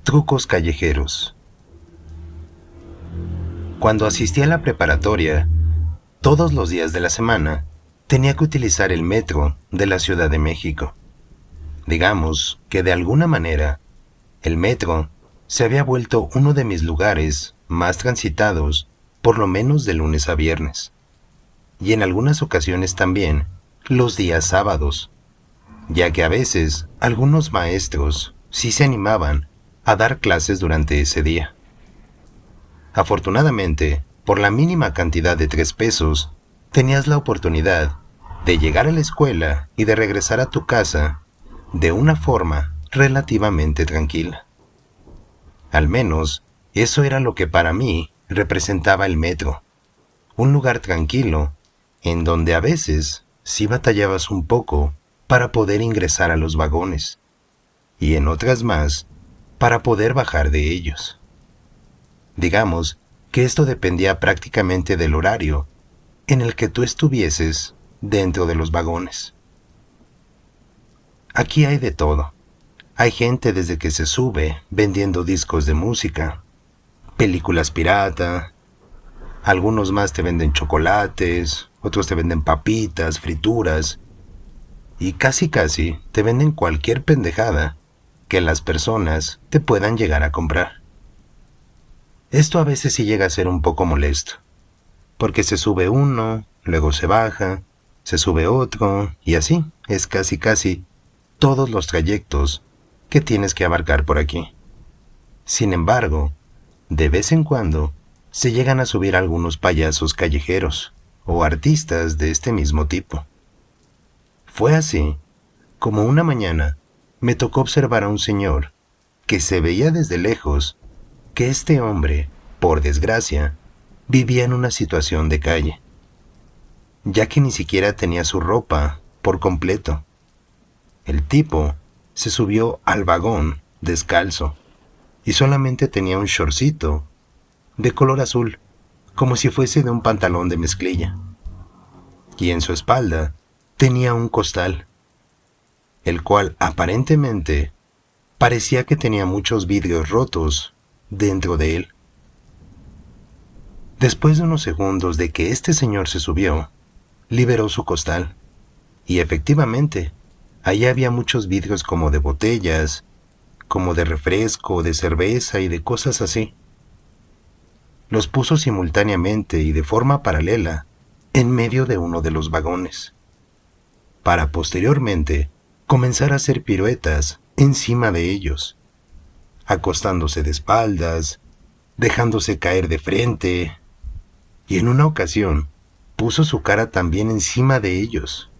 Trucos callejeros. Cuando asistí a la preparatoria, todos los días de la semana, tenía que utilizar el metro de la Ciudad de México. Digamos que de alguna manera, el metro se había vuelto uno de mis lugares más transitados, por lo menos de lunes a viernes. Y en algunas ocasiones también los días sábados, ya que a veces algunos maestros sí se animaban a dar clases durante ese día. Afortunadamente, por la mínima cantidad de 3 pesos, tenías la oportunidad de llegar a la escuela y de regresar a tu casa de una forma relativamente tranquila. Al menos, eso era lo que para mí representaba el metro, un lugar tranquilo en donde a veces sí batallabas un poco para poder ingresar a los vagones, y en otras más, para poder bajar de ellos. Digamos que esto dependía prácticamente del horario en el que tú estuvieses dentro de los vagones. Aquí hay de todo. Hay gente desde que se sube vendiendo discos de música, películas pirata, algunos más te venden chocolates, otros te venden papitas, frituras, y casi te venden cualquier pendejada que las personas te puedan llegar a comprar. Esto a veces sí llega a ser un poco molesto, porque se sube uno, luego se baja, se sube otro, y así es casi todos los trayectos que tienes que abarcar por aquí. Sin embargo, de vez en cuando se llegan a subir algunos payasos callejeros o artistas de este mismo tipo. Fue así como una mañana me tocó observar a un señor que se veía desde lejos que este hombre, por desgracia, vivía en una situación de calle, ya que ni siquiera tenía su ropa por completo. El tipo se subió al vagón descalzo y solamente tenía un shortcito de color azul, como si fuese de un pantalón de mezclilla. Y en su espalda tenía un costal, el cual aparentemente parecía que tenía muchos vidrios rotos dentro de él. Después de unos segundos de que este señor se subió, liberó su costal, y efectivamente, ahí había muchos vidrios como de botellas, como de refresco, de cerveza y de cosas así. Los puso simultáneamente y de forma paralela en medio de uno de los vagones, para posteriormente comenzar a hacer piruetas encima de ellos, acostándose de espaldas, dejándose caer de frente, y en una ocasión puso su cara también encima de ellos.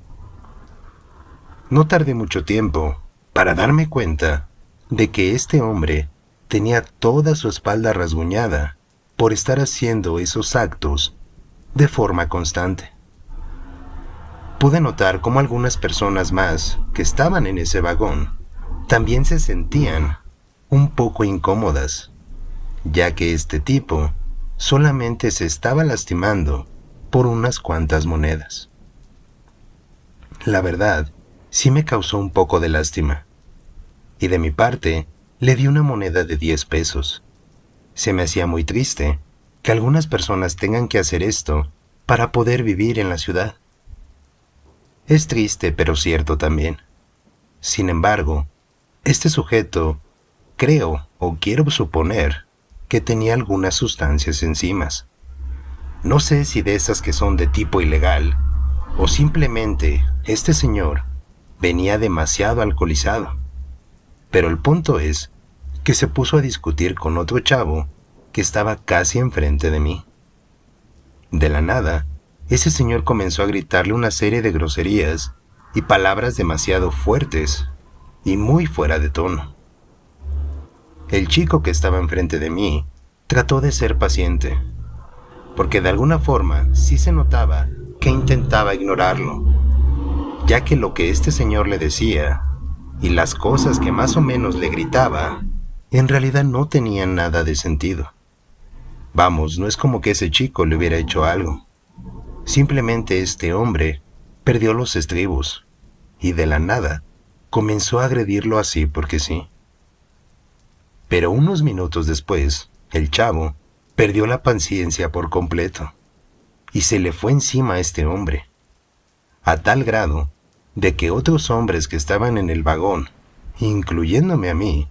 No tardé mucho tiempo para darme cuenta de que este hombre tenía toda su espalda rasguñada por estar haciendo esos actos de forma constante. Pude notar cómo algunas personas más que estaban en ese vagón también se sentían un poco incómodas, ya que este tipo solamente se estaba lastimando por unas cuantas monedas. La verdad, sí me causó un poco de lástima, y de mi parte le di una moneda de 10 pesos. Se me hacía muy triste que algunas personas tengan que hacer esto para poder vivir en la ciudad. Es triste, pero cierto también. Sin embargo, este sujeto, creo o quiero suponer, que tenía algunas sustancias enzimas. No sé si de esas que son de tipo ilegal, o simplemente este señor venía demasiado alcoholizado. Pero el punto es que se puso a discutir con otro chavo que estaba casi enfrente de mí. De la nada, ese señor comenzó a gritarle una serie de groserías y palabras demasiado fuertes y muy fuera de tono. El chico que estaba enfrente de mí trató de ser paciente, porque de alguna forma sí se notaba que intentaba ignorarlo, ya que lo que este señor le decía y las cosas que más o menos le gritaba en realidad no tenían nada de sentido. Vamos, no es como que ese chico le hubiera hecho algo. Simplemente este hombre perdió los estribos y de la nada comenzó a agredirlo así porque sí. Pero unos minutos después, el chavo perdió la paciencia por completo y se le fue encima a este hombre, a tal grado de que otros hombres que estaban en el vagón, incluyéndome a mí,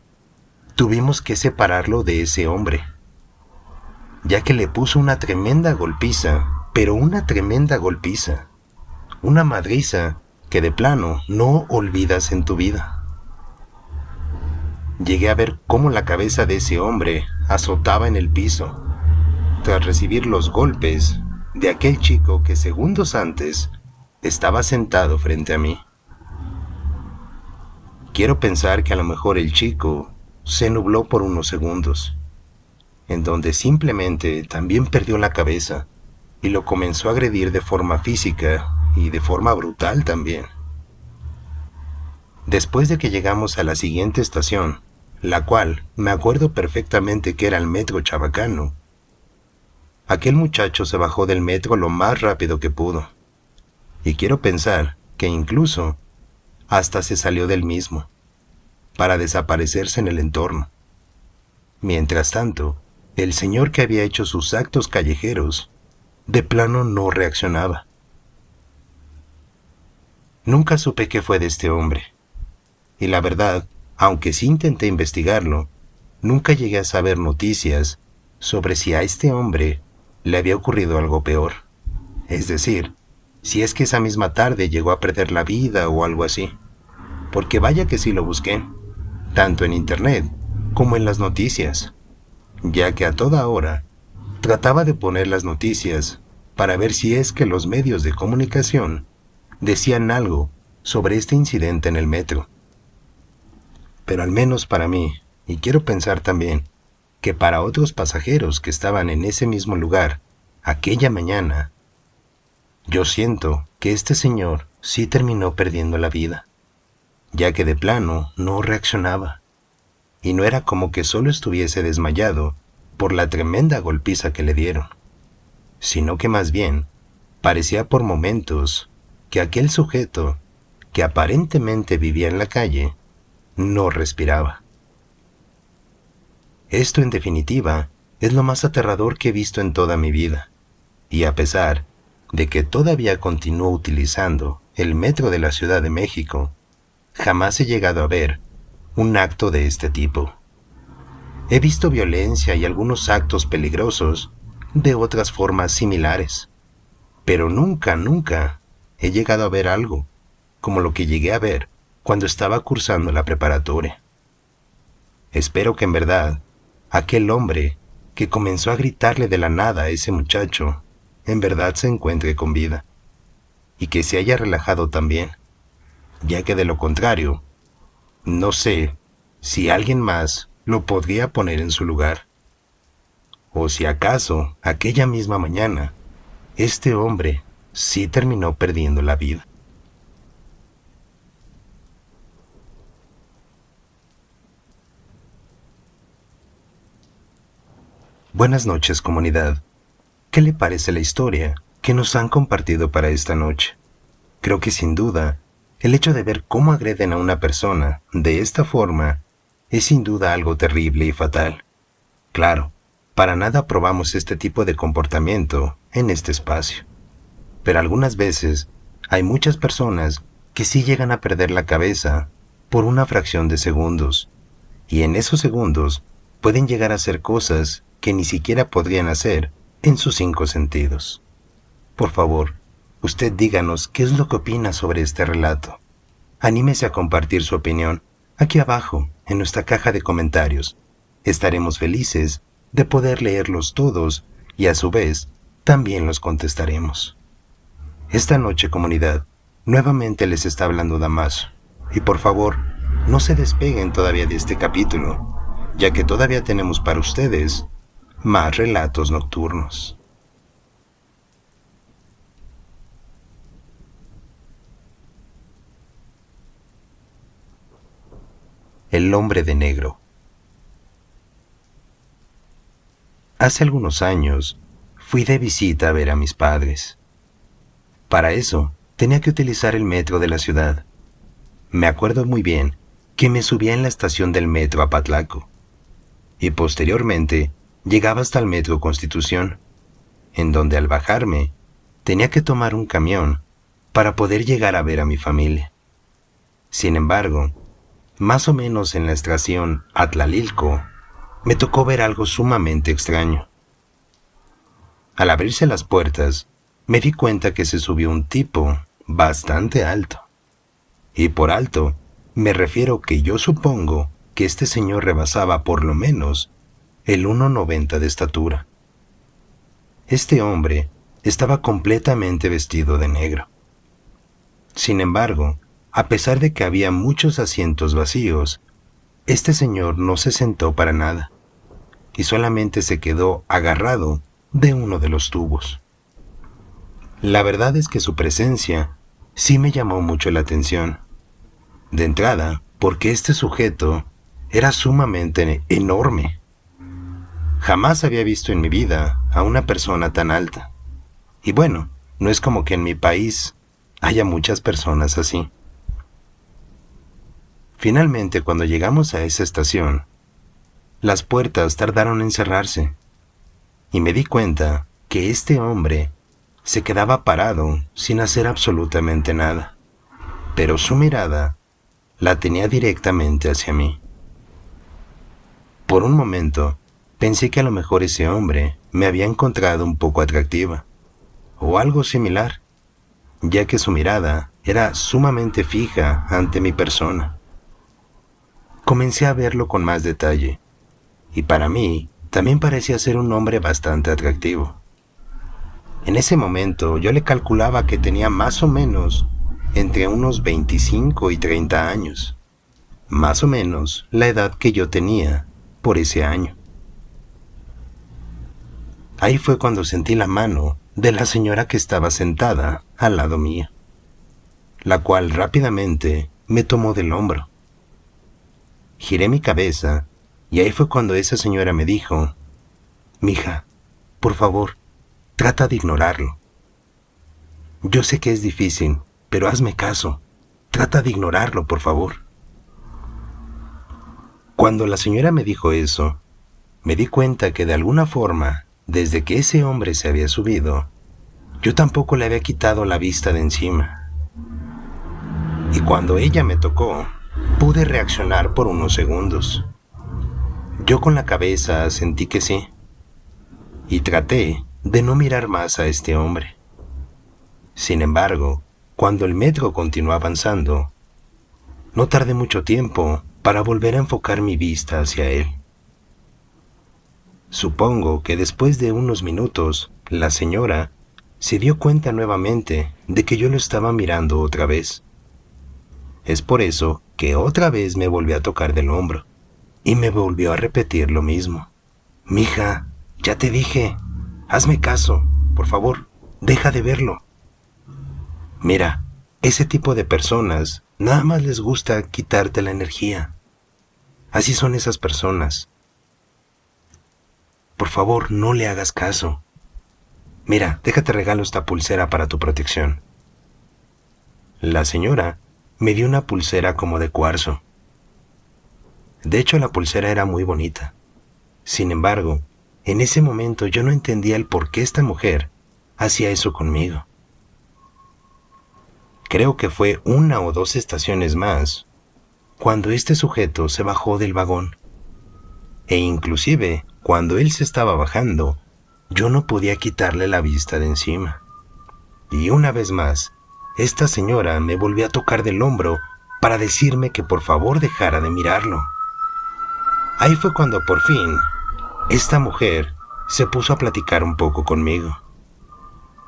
tuvimos que separarlo de ese hombre, ya que le puso una tremenda golpiza, pero una tremenda golpiza, una madriza que de plano no olvidas en tu vida. Llegué a ver cómo la cabeza de ese hombre azotaba en el piso, tras recibir los golpes de aquel chico que segundos antes estaba sentado frente a mí. Quiero pensar que a lo mejor el chico se nubló por unos segundos, en donde simplemente también perdió la cabeza y lo comenzó a agredir de forma física y de forma brutal también. Después de que llegamos a la siguiente estación, la cual me acuerdo perfectamente que era el metro Chabacano, aquel muchacho se bajó del metro lo más rápido que pudo, y quiero pensar que incluso hasta se salió del mismo, para desaparecerse en el entorno. Mientras tanto, el señor que había hecho sus actos callejeros, de plano no reaccionaba. Nunca supe qué fue de este hombre, y la verdad, aunque sí intenté investigarlo, nunca llegué a saber noticias sobre si a este hombre le había ocurrido algo peor. Es decir, si es que esa misma tarde llegó a perder la vida o algo así. Porque vaya que sí lo busqué, tanto en internet como en las noticias, ya que a toda hora trataba de poner las noticias para ver si es que los medios de comunicación decían algo sobre este incidente en el metro. Pero al menos para mí, y quiero pensar también que para otros pasajeros que estaban en ese mismo lugar aquella mañana, yo siento que este señor sí terminó perdiendo la vida, ya que de plano no reaccionaba, y no era como que solo estuviese desmayado por la tremenda golpiza que le dieron, sino que más bien parecía por momentos que aquel sujeto, que aparentemente vivía en la calle, no respiraba. Esto, en definitiva, es lo más aterrador que he visto en toda mi vida, y a pesar de que todavía continúo utilizando el metro de la Ciudad de México, jamás he llegado a ver un acto de este tipo. He visto violencia y algunos actos peligrosos de otras formas similares, pero nunca he llegado a ver algo como lo que llegué a ver cuando estaba cursando la preparatoria. Espero que en verdad aquel hombre que comenzó a gritarle de la nada a ese muchacho en verdad se encuentre con vida y que se haya relajado también, ya que de lo contrario, no sé si alguien más lo podría poner en su lugar, o si acaso aquella misma mañana este hombre sí terminó perdiendo la vida. Buenas noches, comunidad. ¿Qué le parece la historia que nos han compartido para esta noche? Creo que sin duda, el hecho de ver cómo agreden a una persona de esta forma es sin duda algo terrible y fatal. Claro, para nada aprobamos este tipo de comportamiento en este espacio. Pero algunas veces hay muchas personas que sí llegan a perder la cabeza por una fracción de segundos, y en esos segundos pueden llegar a hacer cosas que ni siquiera podrían hacer en sus 5 sentidos. Por favor, usted díganos qué es lo que opina sobre este relato. Anímese a compartir su opinión aquí abajo en nuestra caja de comentarios. Estaremos felices de poder leerlos todos y a su vez también los contestaremos. Esta noche, comunidad, nuevamente les está hablando Damaso, y por favor, no se despeguen todavía de este capítulo, ya que todavía tenemos para ustedes más relatos nocturnos. El hombre de negro. Hace algunos años fui de visita a ver a mis padres. Para eso tenía que utilizar el metro de la ciudad. Me acuerdo muy bien que me subía en la estación del metro Apatlaco. y posteriormente llegaba hasta el Metro Constitución, en donde al bajarme tenía que tomar un camión para poder llegar a ver a mi familia. Sin embargo, más o menos en la estación Atlalilco, me tocó ver algo sumamente extraño. Al abrirse las puertas, me di cuenta que se subió un tipo bastante alto. Y por alto, me refiero que yo supongo que este señor rebasaba por lo menos el 1,90 de estatura. Este hombre estaba completamente vestido de negro. Sin embargo, a pesar de que había muchos asientos vacíos, este señor no se sentó para nada y solamente se quedó agarrado de uno de los tubos. La verdad es que su presencia sí me llamó mucho la atención. De entrada, porque este sujeto era sumamente enorme. Jamás había visto en mi vida a una persona tan alta. Y bueno, no es como que en mi país haya muchas personas así. Finalmente, cuando llegamos a esa estación, las puertas tardaron en cerrarse y me di cuenta que este hombre se quedaba parado sin hacer absolutamente nada, pero su mirada la tenía directamente hacia mí. Por un momento, pensé que a lo mejor ese hombre me había encontrado un poco atractiva, o algo similar, ya que su mirada era sumamente fija ante mi persona. Comencé a verlo con más detalle, y para mí también parecía ser un hombre bastante atractivo. En ese momento yo le calculaba que tenía más o menos entre unos 25 y 30 años, más o menos la edad que yo tenía por ese año. Ahí fue cuando sentí la mano de la señora que estaba sentada al lado mío, la cual rápidamente me tomó del hombro. Giré mi cabeza y ahí fue cuando esa señora me dijo: «Mija, por favor, trata de ignorarlo. Yo sé que es difícil, pero hazme caso. Trata de ignorarlo, por favor». Cuando la señora me dijo eso, me di cuenta que de alguna forma, desde que ese hombre se había subido, yo tampoco le había quitado la vista de encima. Y cuando ella me tocó, pude reaccionar por unos segundos. Yo con la cabeza sentí que sí, y traté de no mirar más a este hombre. Sin embargo, cuando el metro continuó avanzando, no tardé mucho tiempo para volver a enfocar mi vista hacia él. Supongo que después de unos minutos, la señora se dio cuenta nuevamente de que yo lo estaba mirando otra vez. Es por eso que otra vez me volvió a tocar del hombro y me volvió a repetir lo mismo. «Mija, ya te dije, hazme caso, por favor, deja de verlo. Mira, ese tipo de personas nada más les gusta quitarte la energía. Así son esas personas. Por favor, no le hagas caso. Mira, déjate regalo esta pulsera para tu protección». La señora me dio una pulsera como de cuarzo. De hecho, la pulsera era muy bonita. Sin embargo, en ese momento yo no entendía el por qué esta mujer hacía eso conmigo. Creo que fue 1 o 2 estaciones más cuando este sujeto se bajó del vagón. E inclusive, cuando él se estaba bajando, yo no podía quitarle la vista de encima. Y una vez más, esta señora me volvió a tocar del hombro para decirme que por favor dejara de mirarlo. Ahí fue cuando por fin, esta mujer se puso a platicar un poco conmigo.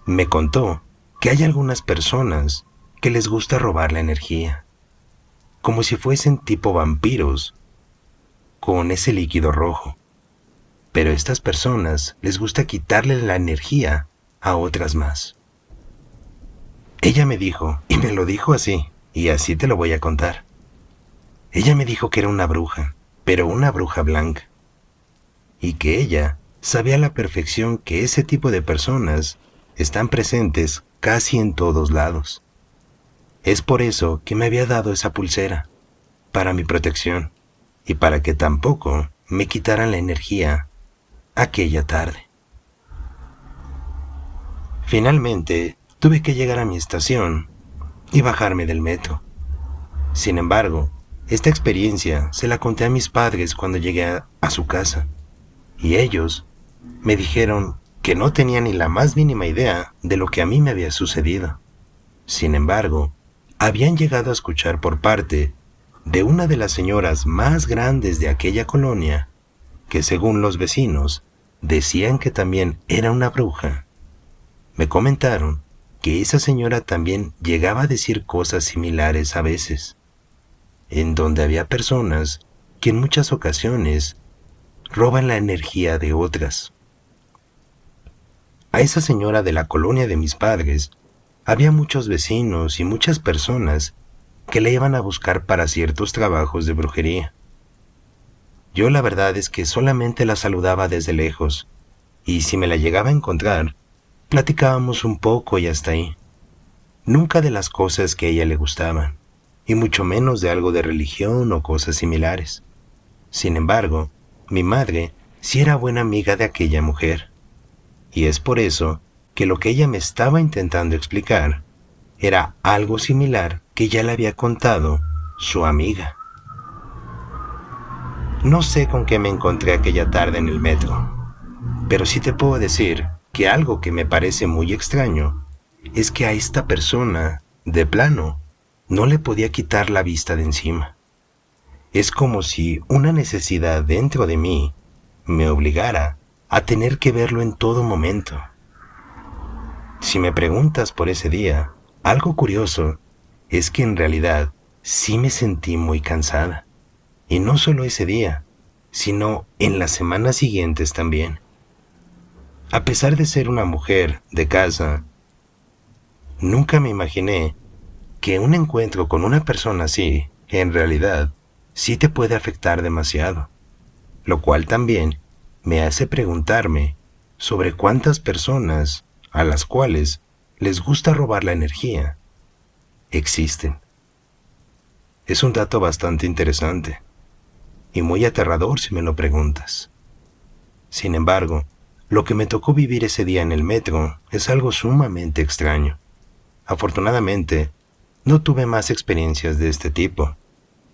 Me contó que hay algunas personas que les gusta robar la energía, como si fuesen tipo vampiros, con ese líquido rojo. Pero a estas personas les gusta quitarle la energía a otras más. Ella me dijo, y me lo dijo así, y así te lo voy a contar. Ella me dijo que era una bruja, pero una bruja blanca, y que ella sabía a la perfección que ese tipo de personas están presentes casi en todos lados. Es por eso que me había dado esa pulsera, para mi protección, y para que tampoco me quitaran la energía aquella tarde. Finalmente, tuve que llegar a mi estación y bajarme del metro. Sin embargo, esta experiencia se la conté a mis padres cuando llegué a su casa, y ellos me dijeron que no tenían ni la más mínima idea de lo que a mí me había sucedido. Sin embargo, habían llegado a escuchar por parte de una de las señoras más grandes de aquella colonia, que según los vecinos, decían que también era una bruja. Me comentaron que esa señora también llegaba a decir cosas similares a veces, en donde había personas que en muchas ocasiones roban la energía de otras. A esa señora de la colonia de mis padres había muchos vecinos y muchas personas que la iban a buscar para ciertos trabajos de brujería. Yo la verdad es que solamente la saludaba desde lejos, y si me la llegaba a encontrar, platicábamos un poco y hasta ahí. Nunca de las cosas que a ella le gustaban, y mucho menos de algo de religión o cosas similares. Sin embargo, mi madre sí era buena amiga de aquella mujer, y es por eso que lo que ella me estaba intentando explicar era algo similar que ya le había contado su amiga. No sé con qué me encontré aquella tarde en el metro, pero sí te puedo decir que algo que me parece muy extraño es que a esta persona, de plano, no le podía quitar la vista de encima. Es como si una necesidad dentro de mí me obligara a tener que verlo en todo momento. Si me preguntas por ese día, algo curioso es que en realidad sí me sentí muy cansada. Y no solo ese día, sino en las semanas siguientes también. A pesar de ser una mujer de casa, nunca me imaginé que un encuentro con una persona así, en realidad, sí te puede afectar demasiado. Lo cual también me hace preguntarme sobre cuántas personas a las cuales les gusta robar la energía existen. Es un dato bastante interesante y muy aterrador si me lo preguntas. Sin embargo, lo que me tocó vivir ese día en el metro es algo sumamente extraño. Afortunadamente, no tuve más experiencias de este tipo,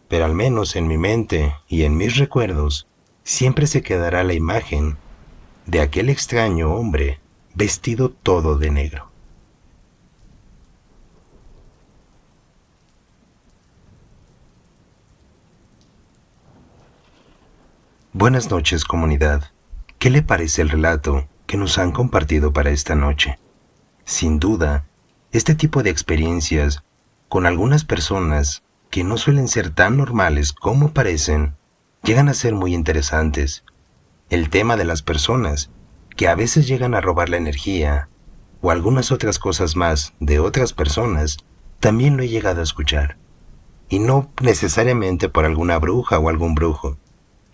pero al menos en mi mente y en mis recuerdos siempre se quedará la imagen de aquel extraño hombre vestido todo de negro. Buenas noches, comunidad. ¿Qué le parece el relato que nos han compartido para esta noche? Sin duda, este tipo de experiencias con algunas personas que no suelen ser tan normales como parecen, llegan a ser muy interesantes. El tema de las personas que a veces llegan a robar la energía o algunas otras cosas más de otras personas, también lo he llegado a escuchar. Y no necesariamente por alguna bruja o algún brujo,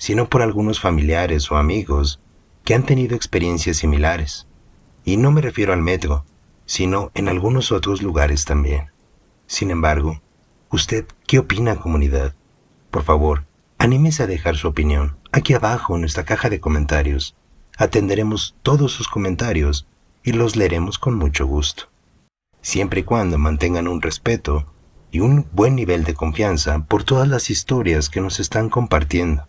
sino por algunos familiares o amigos que han tenido experiencias similares. Y no me refiero al metro, sino en algunos otros lugares también. Sin embargo, ¿usted qué opina, comunidad? Por favor, anímese a dejar su opinión aquí abajo en nuestra caja de comentarios. Atenderemos todos sus comentarios y los leeremos con mucho gusto. Siempre y cuando mantengan un respeto y un buen nivel de confianza por todas las historias que nos están compartiendo.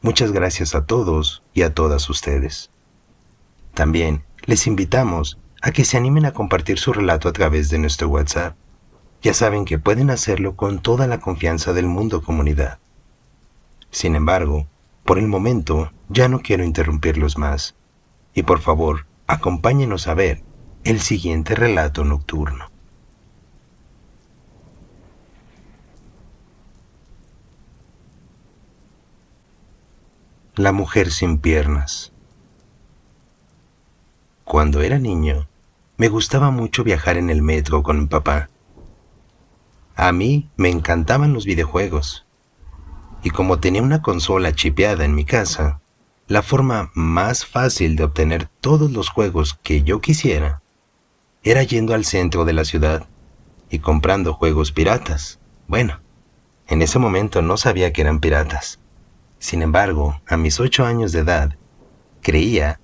Muchas gracias a todos y a todas ustedes. También les invitamos a que se animen a compartir su relato a través de nuestro WhatsApp. Ya saben que pueden hacerlo con toda la confianza del mundo, comunidad. Sin embargo, por el momento ya no quiero interrumpirlos más. Y por favor, acompáñenos a ver el siguiente relato nocturno. La mujer sin piernas. Cuando era niño, me gustaba mucho viajar en el metro con mi papá. A mí me encantaban los videojuegos. Y como tenía una consola chipeada en mi casa, la forma más fácil de obtener todos los juegos que yo quisiera era yendo al centro de la ciudad y comprando juegos piratas. Bueno, en ese momento no sabía que eran piratas. Sin embargo, a mis 8 años de edad, creía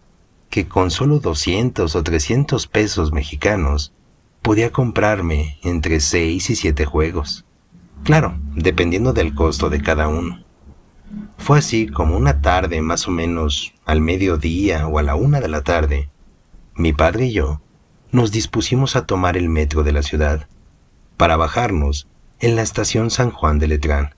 que con solo 200 o 300 pesos mexicanos podía comprarme entre 6 y 7 juegos. Claro, dependiendo del costo de cada uno. Fue así como una tarde, más o menos al mediodía o a la 1 de la tarde, mi padre y yo nos dispusimos a tomar el metro de la ciudad para bajarnos en la estación San Juan de Letrán,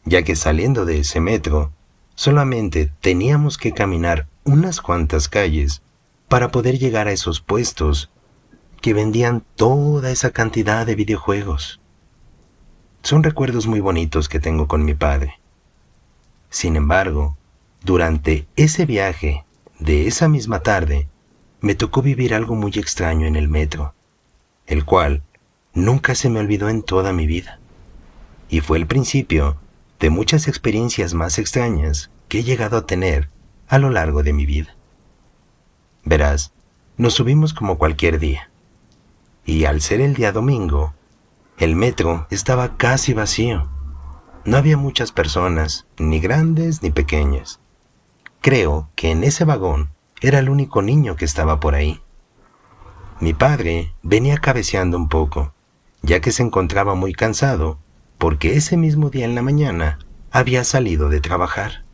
ya que saliendo de ese metro solamente teníamos que caminar unas cuantas calles para poder llegar a esos puestos que vendían toda esa cantidad de videojuegos. Son recuerdos muy bonitos que tengo con mi padre. Sin embargo, durante ese viaje de esa misma tarde, me tocó vivir algo muy extraño en el metro, el cual nunca se me olvidó en toda mi vida. Y fue el principio de muchas experiencias más extrañas que he llegado a tener a lo largo de mi vida. Verás, nos subimos como cualquier día, y al ser el día domingo, el metro estaba casi vacío. No había muchas personas, ni grandes ni pequeñas. Creo que en ese vagón era el único niño que estaba por ahí. Mi padre venía cabeceando un poco, ya que se encontraba muy cansado, porque ese mismo día en la mañana había salido de trabajar.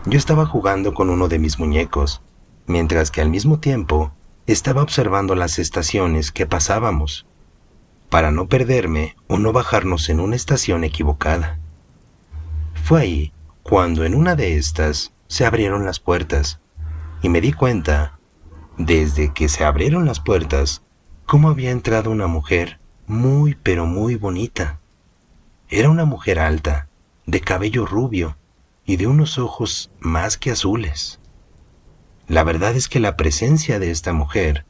Yo estaba jugando con uno de mis muñecos, mientras que al mismo tiempo estaba observando las estaciones que pasábamos, para no perderme o no bajarnos en una estación equivocada. Fue ahí cuando en una de estas se abrieron las puertas y me di cuenta, desde que se abrieron las puertas, cómo había entrado una mujer muy pero muy bonita. Era una mujer alta, de cabello rubio y de unos ojos más que azules. La verdad es que la presencia de esta mujer,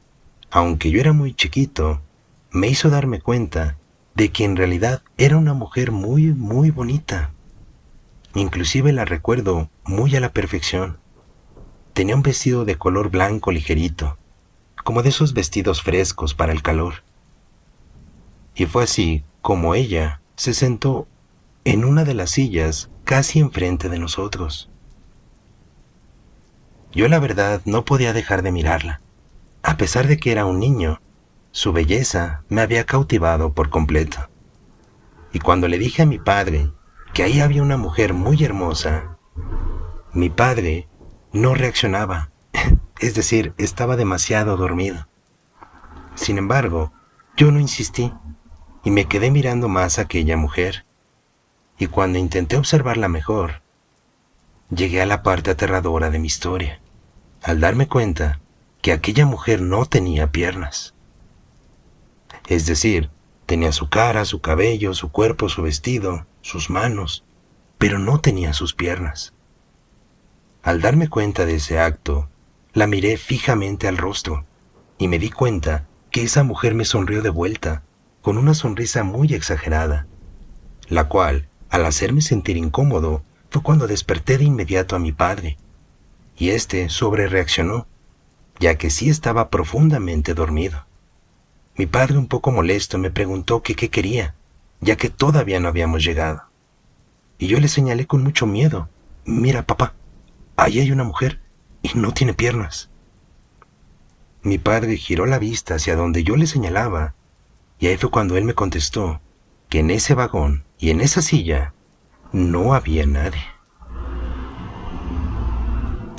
aunque yo era muy chiquito, me hizo darme cuenta de que en realidad era una mujer muy, muy bonita. Inclusive la recuerdo muy a la perfección. Tenía un vestido de color blanco ligerito, como de esos vestidos frescos para el calor. Y fue así como ella se sentó en una de las sillas casi enfrente de nosotros. Yo la verdad no podía dejar de mirarla. A pesar de que era un niño, su belleza me había cautivado por completo. Y cuando le dije a mi padre que ahí había una mujer muy hermosa, mi padre no reaccionaba, es decir, estaba demasiado dormido. Sin embargo, yo no insistí y me quedé mirando más a aquella mujer. Y cuando intenté observarla mejor, llegué a la parte aterradora de mi historia, al darme cuenta que aquella mujer no tenía piernas. Es decir, tenía su cara, su cabello, su cuerpo, su vestido, sus manos, pero no tenía sus piernas. Al darme cuenta de ese acto, la miré fijamente al rostro y me di cuenta que esa mujer me sonrió de vuelta con una sonrisa muy exagerada, la cual, al hacerme sentir incómodo, fue cuando desperté de inmediato a mi padre, y éste sobrereaccionó, ya que sí estaba profundamente dormido. Mi padre, un poco molesto, me preguntó que qué quería, ya que todavía no habíamos llegado. Y yo le señalé con mucho miedo: mira, papá, ahí hay una mujer y no tiene piernas. Mi padre giró la vista hacia donde yo le señalaba, y ahí fue cuando él me contestó que en ese vagón y en esa silla no había nadie.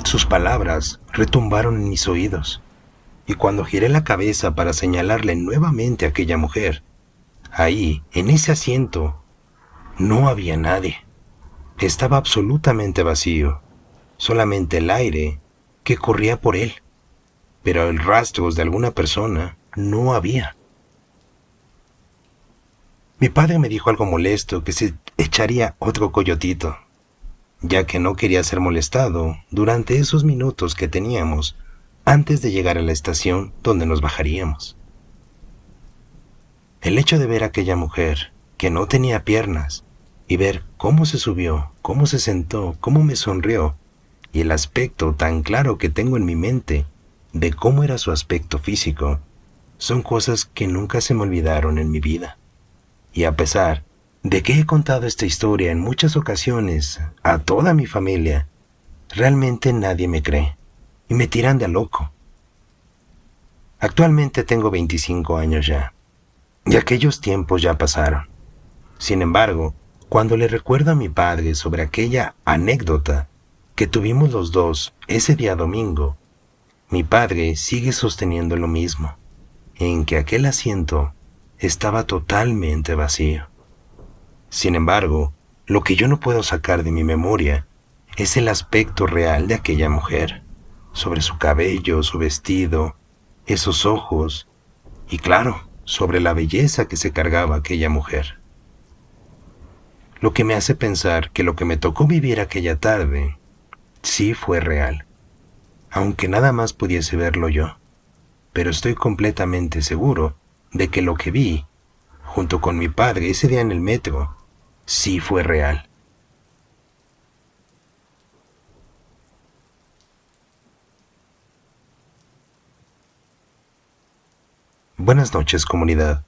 Sus palabras retumbaron en mis oídos, y cuando giré la cabeza para señalarle nuevamente a aquella mujer, ahí, en ese asiento, no había nadie. Estaba absolutamente vacío, solamente el aire que corría por él, pero el rastros de alguna persona no había. Mi padre me dijo algo molesto que se echaría otro coyotito, ya que no quería ser molestado durante esos minutos que teníamos antes de llegar a la estación donde nos bajaríamos. El hecho de ver a aquella mujer que no tenía piernas y ver cómo se subió, cómo se sentó, cómo me sonrió, y el aspecto tan claro que tengo en mi mente de cómo era su aspecto físico, son cosas que nunca se me olvidaron en mi vida. Y a pesar De que he contado esta historia en muchas ocasiones a toda mi familia, realmente nadie me cree y me tiran de a loco. Actualmente tengo 25 años ya, y aquellos tiempos ya pasaron. Sin embargo, cuando le recuerdo a mi padre sobre aquella anécdota que tuvimos los dos ese día domingo, mi padre sigue sosteniendo lo mismo, en que aquel asiento estaba totalmente vacío. Sin embargo, lo que yo no puedo sacar de mi memoria es el aspecto real de aquella mujer, sobre su cabello, su vestido, esos ojos, y claro, sobre la belleza que se cargaba aquella mujer. Lo que me hace pensar que lo que me tocó vivir aquella tarde sí fue real, aunque nada más pudiese verlo yo, pero estoy completamente seguro de que lo que vi, junto con mi padre ese día en el metro, sí fue real. Buenas noches, comunidad.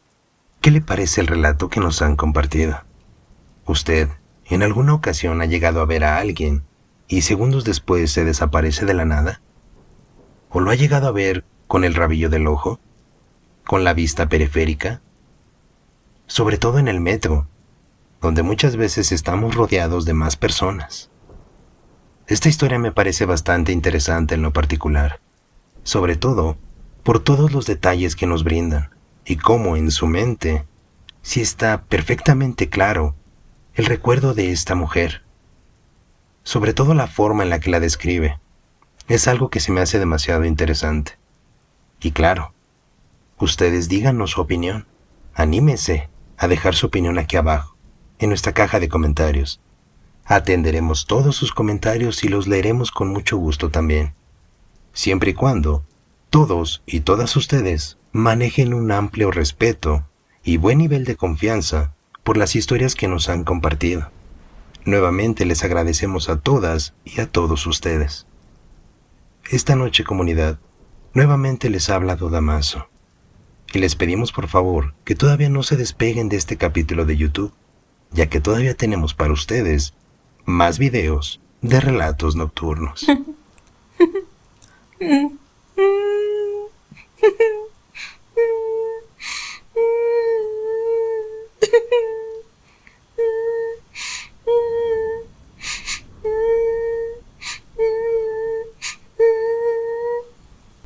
¿Qué le parece el relato que nos han compartido? ¿Usted en alguna ocasión ha llegado a ver a alguien y segundos después se desaparece de la nada? ¿O lo ha llegado a ver con el rabillo del ojo? ¿Con la vista periférica? Sobre todo en el metro, donde muchas veces estamos rodeados de más personas. Esta historia me parece bastante interesante en lo particular, sobre todo por todos los detalles que nos brindan y cómo en su mente sí está perfectamente claro el recuerdo de esta mujer, sobre todo la forma en la que la describe. Es algo que se me hace demasiado interesante. Y claro, ustedes díganos su opinión. Anímense a dejar su opinión aquí abajo, en nuestra caja de comentarios. Atenderemos todos sus comentarios y los leeremos con mucho gusto también, siempre y cuando todos y todas ustedes manejen un amplio respeto y buen nivel de confianza por las historias que nos han compartido. Nuevamente les agradecemos a todas y a todos ustedes. Esta noche, comunidad, nuevamente les habla Dodamazo. Y les pedimos por favor que todavía no se despeguen de este capítulo de YouTube, ya que todavía tenemos para ustedes más videos de relatos nocturnos.